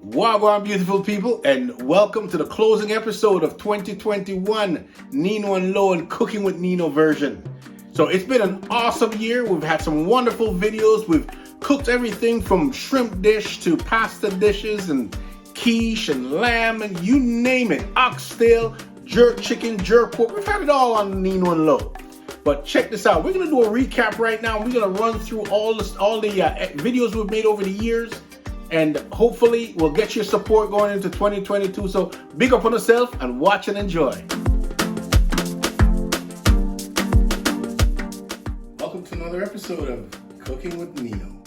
Wagwan, beautiful people, and welcome to the closing episode of 2021 Nino and Lo Cooking with Nino version. So it's been an awesome year. We've had some wonderful videos. We've cooked everything from shrimp dish to pasta dishes and quiche and lamb and you name it. Oxtail, jerk chicken, jerk pork. We've had it all on Nino and Lo. But check this out. We're going to do a recap right now. We're going to run through all the videos we've made over the years. And hopefully we'll get your support going into 2022. So big up on yourself and watch and enjoy. Welcome to another episode of Cooking with Nino.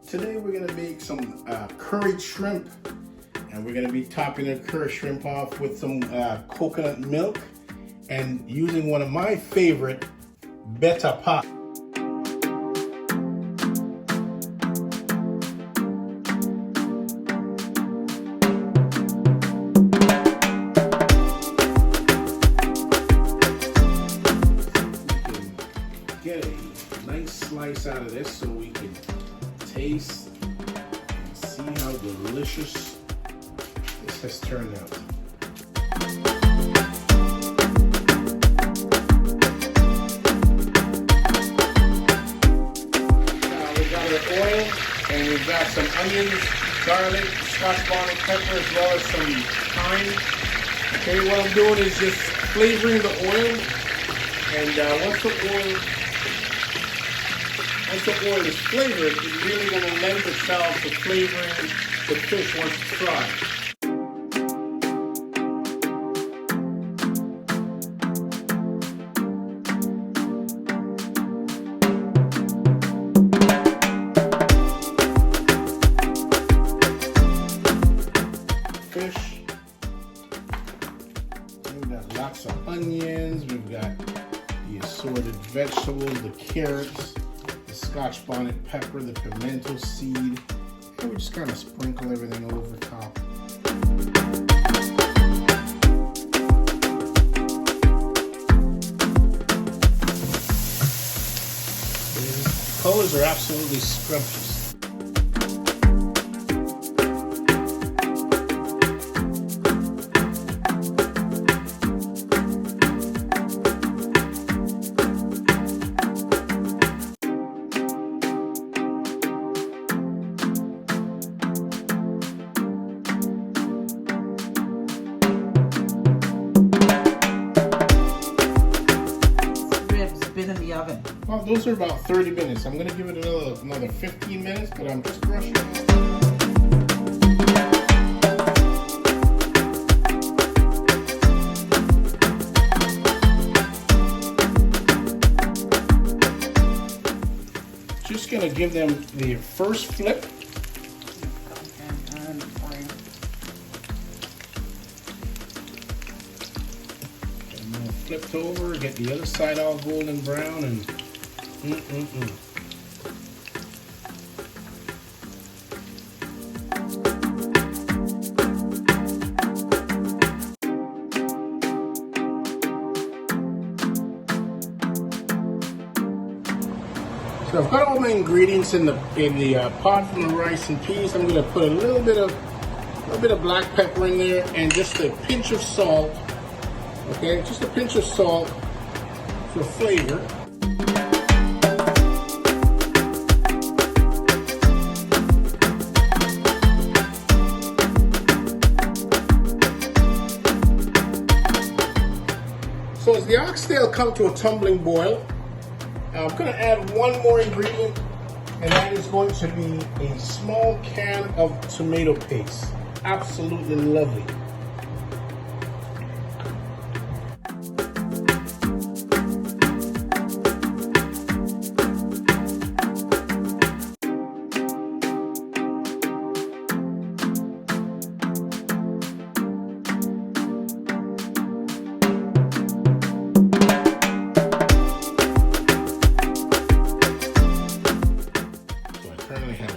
Today we're going to make some curried shrimp. And we're going to be topping the curried shrimp off with some coconut milk. And using one of my favorite Beta pot. Get a nice slice out of this so we can taste and see how delicious this has turned out. We've got our oil and we've got some onions, garlic, Scotch bonnet pepper, as well as some thyme. Okay, what I'm doing is just flavoring the oil. And once the oil is flavored, it's really going to lend itself to flavoring the fish once it's fried. Fish. We've got lots of onions. We've got the assorted vegetables, the carrots, the Scotch bonnet pepper, the pimento seed, and we just kind of sprinkle everything over top. The colors are absolutely scrumptious. In the oven. Well, those are about 30 minutes. I'm going to give it another 15 minutes, but I'm just brushing it. Just going to give them the first flip. Flipped over, get the other side all golden brown, and So I've got all my ingredients in the pot from the rice and peas. I'm going to put a little bit of black pepper in there and just a pinch of salt. Okay, just a pinch of salt for flavor. So as the oxtail comes to a tumbling boil, I'm going to add one more ingredient, and that is going to be a small can of tomato paste. Absolutely lovely.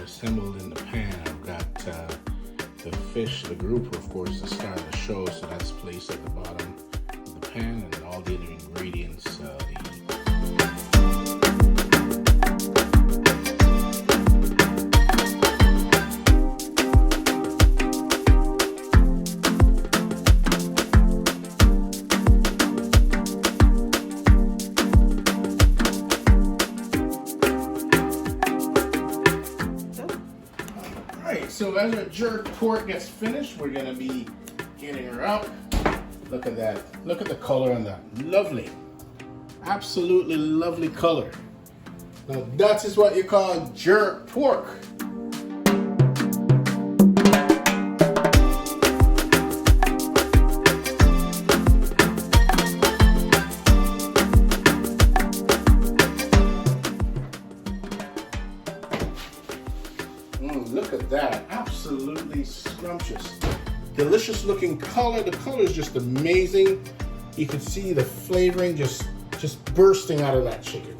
Assembled in the pan. I've got the fish, the grouper, of course, the star of the show, so that's placed at the bottom of the pan, and all the other ingredients, right, so as our jerk pork gets finished, we're gonna be getting her up. Look at that. Look at the color on that. Lovely. Absolutely lovely color. Now that is what you call jerk pork. Look at that. Absolutely scrumptious. Delicious looking color. The color is just amazing. You can see the flavoring just bursting out of that chicken.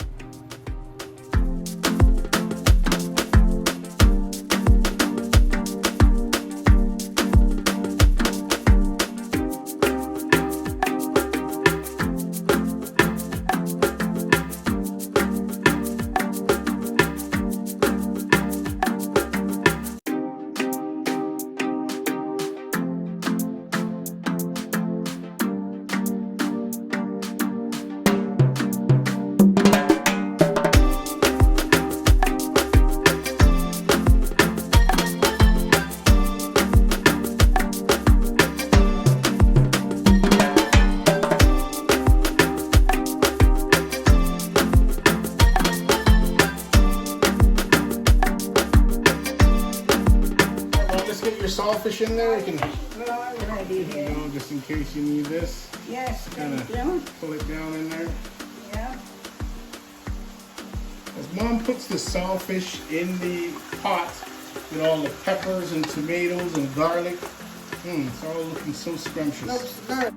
Saltfish in there, you can just in case you need this. Yes, kind of pull it down in there. Yeah. As Mom puts the saltfish in the pot with all the peppers and tomatoes and garlic, it's all looking so scrumptious. Looks good.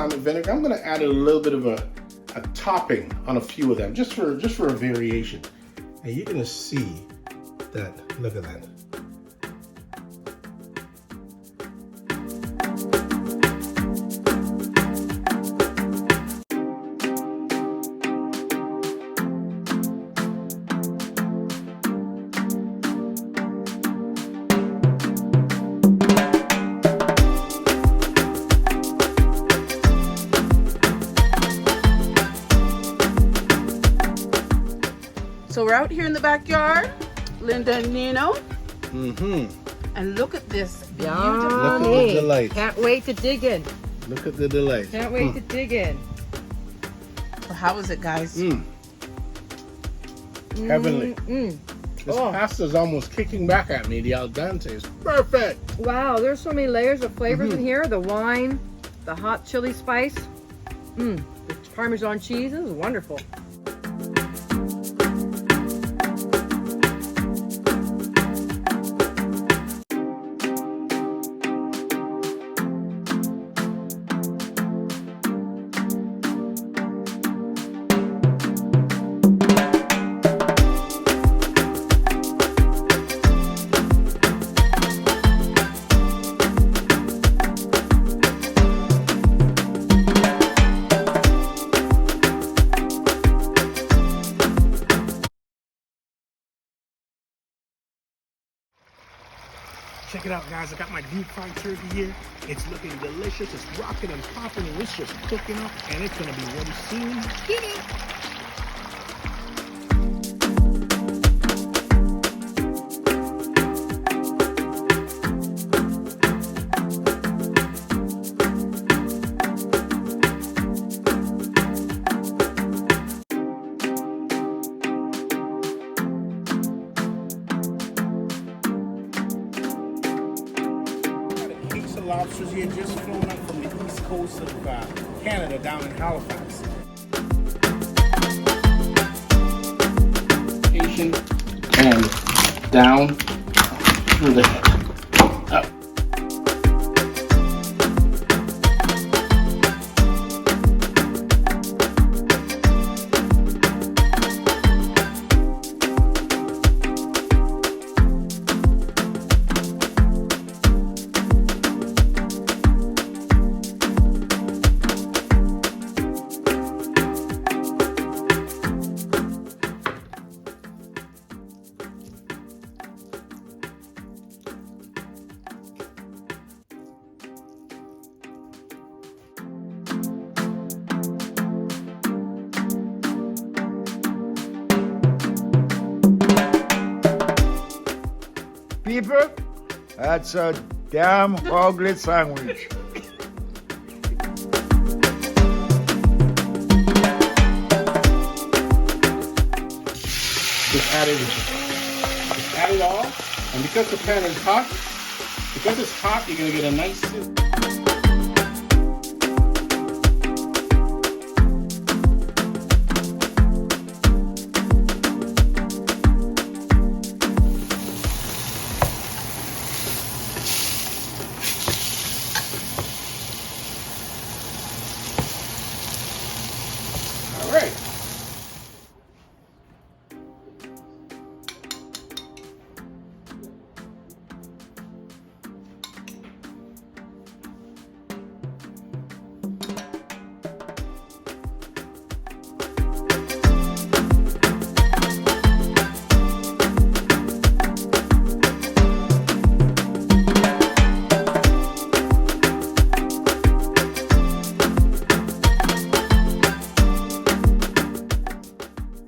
Vinegar. I'm going to add a little bit of a topping on a few of them, just for a variation. And you're going to see that. Look at that. So we're out here in the backyard, Linda and Nino. And look at this beautiful. Look at the delight. Can't wait to dig in. Look at the delight. Can't wait to dig in. So how is it, guys? Heavenly. This pasta's almost kicking back at me. The al dente is perfect. Wow, there's so many layers of flavors in here. The wine, the hot chili spice, the Parmesan cheese. This is wonderful. Check it out, guys. I got my deep fried turkey here. It's looking delicious. It's rocking and popping, and it's just cooking up, and it's gonna be ready soon. Get it! Lobsters here just flown up from the east coast of Canada down in Halifax. And down through the head. Up. People, that's a damn ugly sandwich. Just add it all, and because the pan is hot, because it's hot, you're gonna get a nice sizzle. All right.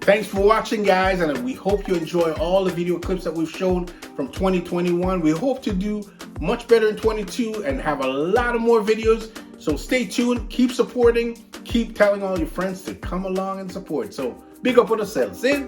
Thanks for watching, guys, and we hope you enjoy all the video clips that we've shown from 2021. We hope to do much better in 22 and have a lot of more videos. So stay tuned, keep supporting, keep telling all your friends to come along and support. So big up on yourselves. See?